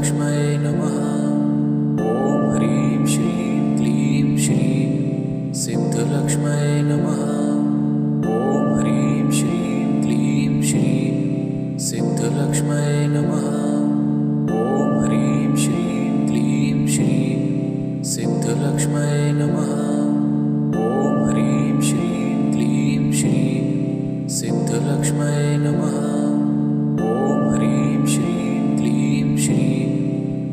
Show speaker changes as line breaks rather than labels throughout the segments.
सिद्धलक्ष्म्यै नमः। ॐ ह्रीं श्रीं क्लीं श्रीं सिद्धलक्ष्म्यै नमः। ॐ ह्रीं श्रीं क्लीं श्रीं सिद्धलक्ष्म्यै नमः। ॐ ह्रीं श्रीं क्लीं श्रीं सिद्धलक्ष्म्यै नमः। ॐ ह्रीं श्रीं क्लीं श्रीं सिद्धलक्ष्म्यै नमः। ॐ ह्रीं श्रीं क्लीं श्रीं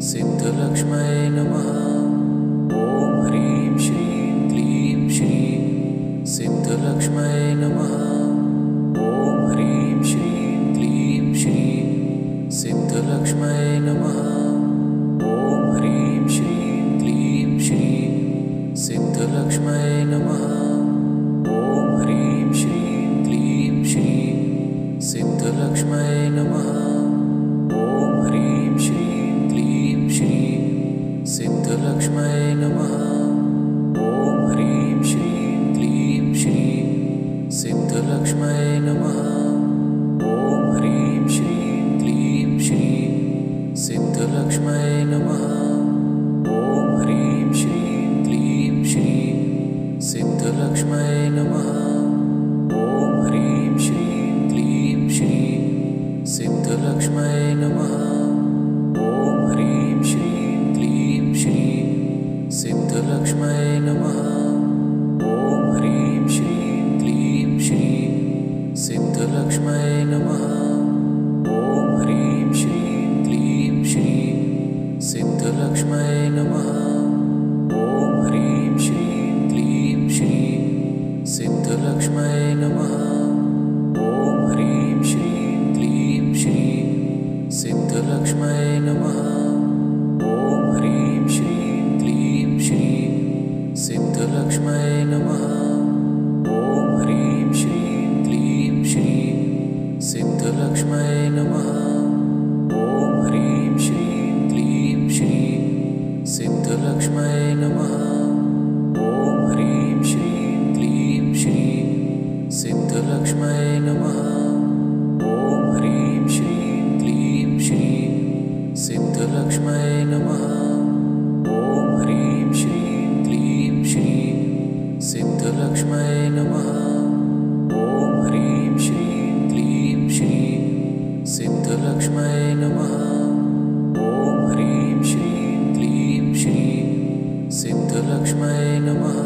सिद्धलक्ष्म्यै नमः। ॐ ह्रीं श्रीं क्लीं श्रीं सिद्धलक्ष्म्यै नमः। ॐ ह्रीं श्रीं क्लीं श्रीं सिद्धलक्ष्म्यै नमः। ॐ ह्रीं श्रीं क्लीं श्रीं सिद्धलक्ष्म्यै नमः। ॐ ह्रीं श्रीं क्लीं श्रीं सिद्धलक्ष्म्यै नमः। ॐ ह्रीं श्रीं क्लीं श्रीं सिद्धलक्ष्म्यै नमः। ॐ ह्रीं श्रीं क्लीं श्रीं सिद्धलक्ष्म्यै नमः। ॐ ह्रीं श्रीं क्लीं श्रीं सिद्धलक्ष्म्यै नमः। ॐ ह्रीं श्रीं क्लीं श्रीं सिद्धलक्ष्म्यै नमः। ॐ ह्रीं श्रीं क्लीं श्रीं सिद्धलक्ष्म्यै नमः। ॐ ह्रीं श्रीं क्लीं श्रीं सिद्धलक्ष्म्यै नमः। ॐ ह्रीं श्रीं क्लीं श्रीं सिद्धलक्ष्म्यै नमः। ॐ ह्रीं श्रीं क्लीं श्रीं सिद्धलक्ष्म्यै नमः। ॐ ह्रीं श्रीं क्लीं श्रीं सिद्धलक्ष्म्यै नमः। ॐ ह्रीं श्रीं क्लीं श्रीं सिद्धलक्ष्म्यै नमः। ॐ ह्रीं श्रीं क्लीं श्रीं सिद्धलक्ष्म्यै नमः। ॐ ह्रीं श्रीं क्लीं श्रीं सिद्धलक्ष्म्यै नमः। ॐ ह्रीं श्रीं क्लीं श्रीं सिद्धलक्ष्म्यै नमः। ॐ ह्रीं श्रीं क्लीं श्रीं सिद्धलक्ष्म्यै नमः। ॐ ह्रीं श्रीं क्लीं श्रीं सिद्धलक्ष्म्यै नमः। ॐ ह्रीं श्रीं क्लीं श्रीं सिद्धलक्ष्म्यै नमः। ॐ ह्रीं श्रीं क्लीं श्रीं सिद्धलक्ष्म्यै नमः।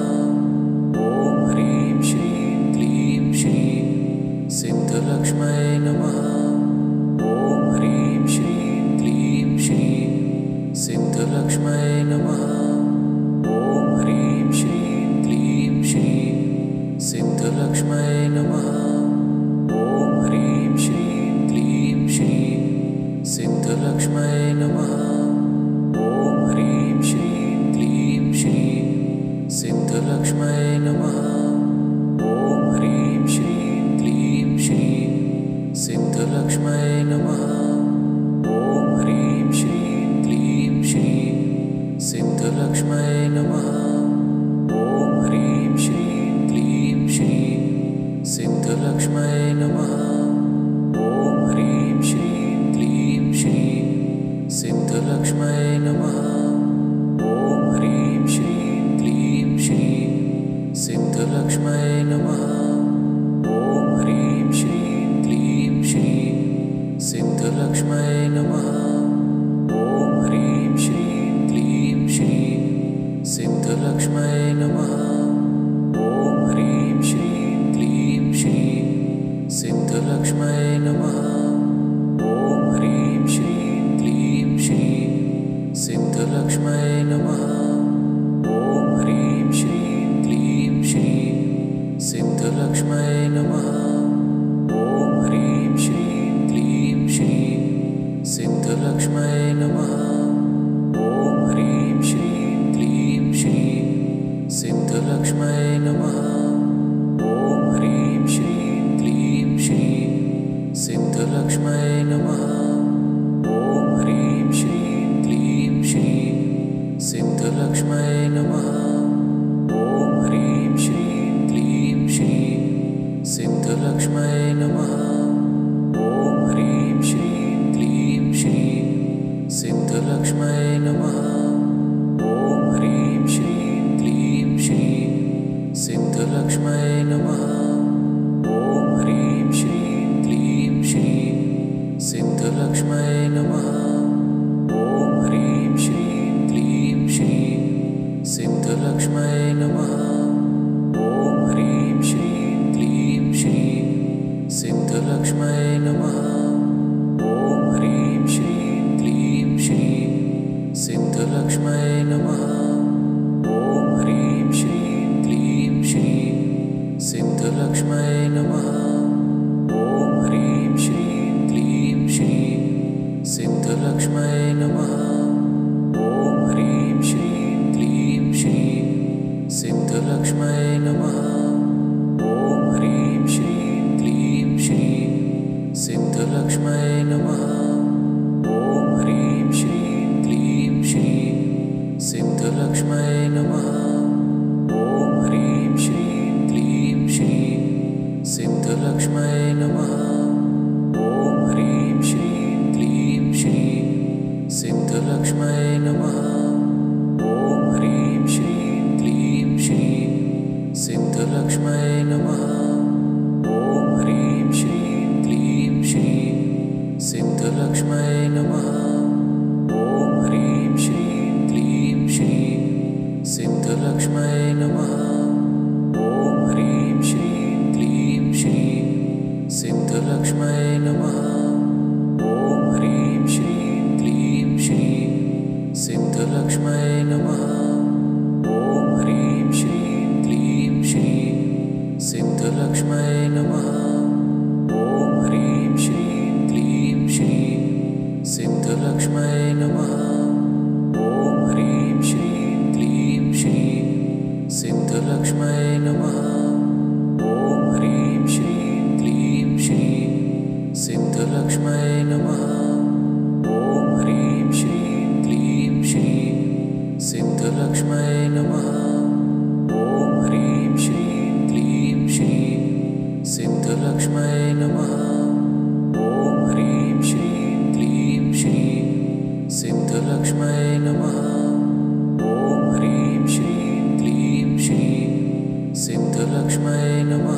ॐ ह्रीं श्रीं क्लीं श्रीं सिद्धलक्ष्म्यै नमः। ॐ ह्रीं श्रीं क्लीं श्रीं सिद्धलक्ष्म्यै नमः। ॐ ह्रीं श्रीं क्लीं श्रीं सिद्धलक्ष्म्यै नमः। ॐ ह्रीं श्रीं क्लीं श्रीं सिद्धलक्ष्म्यै नमः। ॐ ह्रीं श्रीं क्लीं श्रीं सिद्धलक्ष्म्यै नमः। ॐ ह्रीं श्रीं क्लीं श्रीं सिद्धलक्ष्म्यै नमः। ॐ ह्रीं श्रीं क्लीं श्रीं सिद्धलक्ष्म्यै नमः। ॐ ह्रीं श्रीं क्लीं श्रीं सिद्धलक्ष्म्यै नमः। ॐ ह्रीं श्रीं क्लीं श्रीं सिद्धलक्ष्म्यै नमः। ॐ ह्रीं श्रीं क्लीं श्रीं सिद्धलक्ष्म्यै नमः। ॐ ह्रीं श्रीं क्लीं श्रीं सिद्धलक्ष्म्यै नमः। ॐ ह्रीं श्रीं क्लीं श्रीं सिद्धलक्ष्म्यै नमः। ॐ ह्रीं श्रीं क्लीं श्रीं सिद्धलक्ष्म्यै नमः। ॐ ह्रीं श्रीं क्लीं श्रीं सिद्धलक्ष्म्यै नमः। ॐ ह्रीं श्रीं क्लीं श्रीं सिद्धलक्ष्म्यै नमः। ॐ ह्रीं श्रीं क्लीं श्रीं सिद्धलक्ष्म्यै नमः। ॐ ह्रीं श्रीं क्लीं श्रीं सिद्धलक्ष्म्यै नमः। ॐ ह्रीं श्रीं क्लीं श्रीं सिद्धलक्ष्म्यै नमः। ॐ ह्रीं श्रीं क्लीं श्रीं सिद्धलक्ष्म्यै नमः। ॐ ह्रीं श्रीं क्लीं श्रीं सिद्धलक्ष्म्यै नमः। ॐ ह्रीं श्रीं क्लीं श्रीं सिद्धलक्ष्म्यै नमः। ॐ ह्रीं श्रीं क्लीं श्रीं सिद्धलक्ष्म्यै सिद्धलक्ष्म्यै नमः। ॐ ह्रीं श्रीं क्लीं श्रीं सिद्धलक्ष्म्यै नमः। ॐ ह्रीं श्रीं क्लीं श्रीं सिद्धलक्ष्म्यै नमः। ॐ ह्रीं श्रीं क्लीं श्रीं सिद्धलक्ष्म्यै नमः। ॐ ह्रीं श्रीं क्लीं श्रीं सिद्धलक्ष्म्यै नमः। ॐ ह्रीं श्रीं क्लीं श्रीं सिद्धलक्ष्म्यै नमः। ॐ ह्रीं श्रीं क्लीं श्रीं सिद्धलक्ष्म्यै नमः। ॐ ह्रीं श्रीं क्लीं श्रीं सिद्धलक्ष्म्यै नमः। ॐ ह्रीं श्रीं क्लीं श्रीं सिद्धलक्ष्म्यै नमः। ॐ ह्रीं श्रीं क्लीं श्रीं सिद्धलक्ष्म्यै नमः। ॐ ह्रीं श्रीं क्लीं श्रीं सिद्धलक्ष्म्यै नमः। ॐ ह्रीं श्रीं क्लीं श्रीं सिद्धलक्ष्म्यै नमः। ॐ ह्रीं श्रीं क्लीं श्रीं सिद्धलक्ष्म्यै नमः। ॐ ह्रीं श्रीं क्लीं श्रीं सिद्धलक्ष्म्यै नमः। ॐ ह्रीं श्रीं क्लीं श्रीं सिद्धलक्ष्म्यै नमः। ॐ ह्रीं श्रीं क्लीं श्रीं सिद्धलक्ष्म्यै नमः। ॐ ह्रीं श्रीं क्लीं श्रीं सिद्धलक्ष्म्यै नमः। ॐ ह्रीं श्रीं क्लीं श्रीं सिद्धलक्ष्म्यै नमः। ॐ ह्रीं श्रीं क्लीं श्रीं सिद्धलक्ष्म्यै नमः। ॐ ह्रीं श्रीं क्लीं श्रीं सिद्धलक्ष्म्यै नमः। ॐ ह्रीं श्रीं क्लीं श्रीं सिद्धलक्ष्म्यै नमः। ॐ ह्रीं श्रीं क्लीं श्रीं सिद्धलक्ष्म्यै नमः। ॐ ह्रीं श्रीं क्लीं श्रीं सिद्धलक्ष्म्यै नमः। ॐ ह्रीं श्रीं क्लीं श्रीं सिद्धलक्ष्म्यै नमः। ॐ ह्रीं श्रीं क्लीं श्रीं सिद्धलक्ष्म्यै नमः।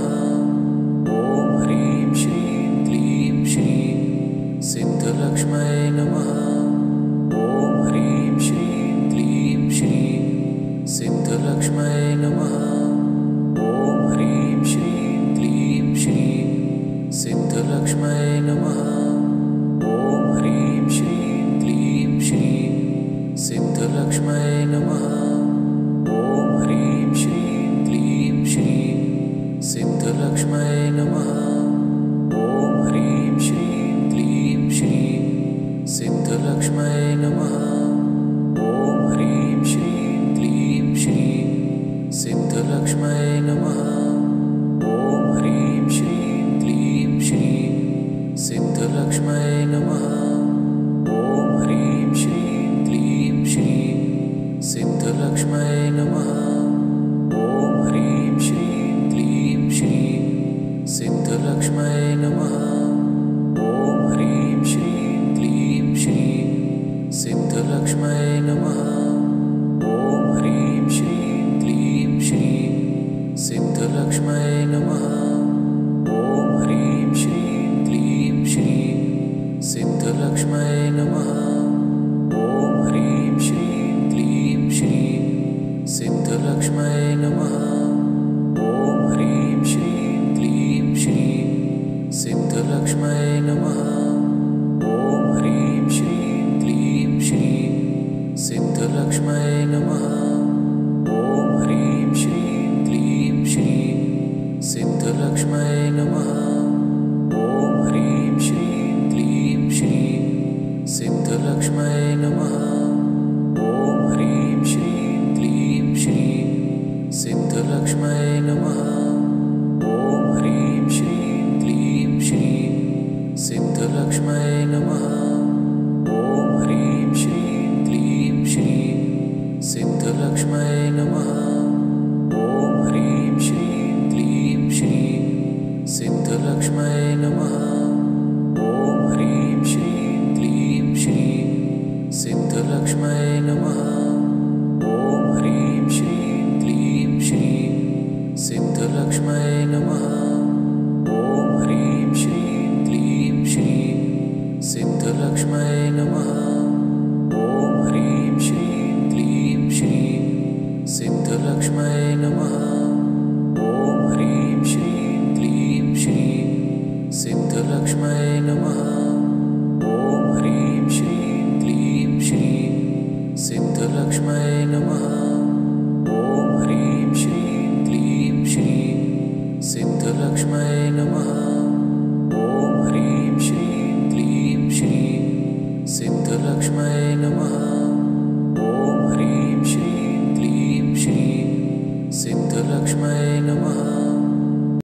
ॐ ह्रीं श्रीं क्लीं श्रीं सिद्धलक्ष्म्यै नमः। ॐ ह्रीं श्रीं क्लीं श्रीं सिद्धलक्ष्म्यै नमः। ॐ ह्रीं श्रीं क्लीं श्रीं सिद्धलक्ष्म्यै नमः। ॐ ह्रीं श्रीं क्लीं श्रीं सिद्धलक्ष्म्यै नमः। ॐ ह्रीं श्रीं क्लीं श्रीं सिद्धलक्ष्म्यै नमः। ॐ ह्रीं श्रीं क्लीं श्रीं सिद्धलक्ष्म्यै नमः। ॐ ह्रीं श्रीं क्लीं श्रीं सिद्धलक्ष्म्यै नमः। ॐ ह्रीं श्रीं क्लीं श्रीं सिद्धलक्ष्म्यै नमः। ॐ ह्रीं श्रीं क्लीं श्रीं सिद्धलक्ष्म्यै नमः। ॐ ह्रीं श्रीं क्लीं श्रीं सिद्धलक्ष्म्यै नमः। ॐ ह्रीं श्रीं क्लीं श्रीं सिद्धलक्ष्म्यै नमः। ॐ ह्रीं श्रीं क्लीं श्रीं सिद्धलक्ष्म्यै नमः। ॐ ह्रीं श्रीं क्लीं श्रीं सिद्धलक्ष्म्यै नमः। ॐ ह्रीं श्रीं क्लीं श्रीं सिद्धलक्ष्म्यै नमः। ॐ ह्रीं श्रीं क्लीं श्रीं सिद्धलक्ष्म्यै नमः। ॐ ह्रीं श्रीं क्लीं श्रीं सिद्धलक्ष्म्यै नमः। ॐ ह्रीं श्रीं क्लीं श्रीं सिद्धलक्ष्म्यै नमः। ॐ ह्रीं श्रीं क्लीं श्रीं सिद्धलक्ष्म्यै नमः। ॐ ह्रीं श्रीं क्लीं श्रीं सिद्धलक्ष्म्यै नमः। ॐ ह्रीं श्रीं क्लीं श्रीं सिद्धलक्ष्म्यै नमः। ॐ ह्रीं श्रीं क्लीं श्रीं सिद्धलक्ष्म्यै नमः। ॐ ह्रीं श्रीं क्लीं श्रीं सिद्धलक्ष्म्यै नमः। ॐ ह्रीं श्रीं क्लीं श्रीं सिद्धलक्ष्म्यै नमः। ॐ ह्रीं श्रीं क्लीं श्रीं सिद्धलक्ष्म्यै सिद्धलक्ष्म्यै नमः। ॐ ह्रीं श्रीं क्लीं श्रीं सिद्धलक्ष्म्यै नमः। ॐ ह्रीं श्रीं क्लीं श्रीं सिद्धलक्ष्म्यै नमः। ॐ ह्रीं श्रीं क्लीं श्रीं सिद्धलक्ष्म्यै नमः। ॐ ह्रीं श्रीं क्लीं श्रीं सिद्धलक्ष्म्यै नमः। ॐ ह्रीं श्रीं क्लीं श्रीं सिद्धलक्ष्म्यै नमः। ॐ ह्रीं श्रीं क्लीं श्रीं सिद्धलक्ष्म्यै नमः। ॐ ह्रीं श्रीं क्लीं श्रीं सिद्धलक्ष्म्यै नमः।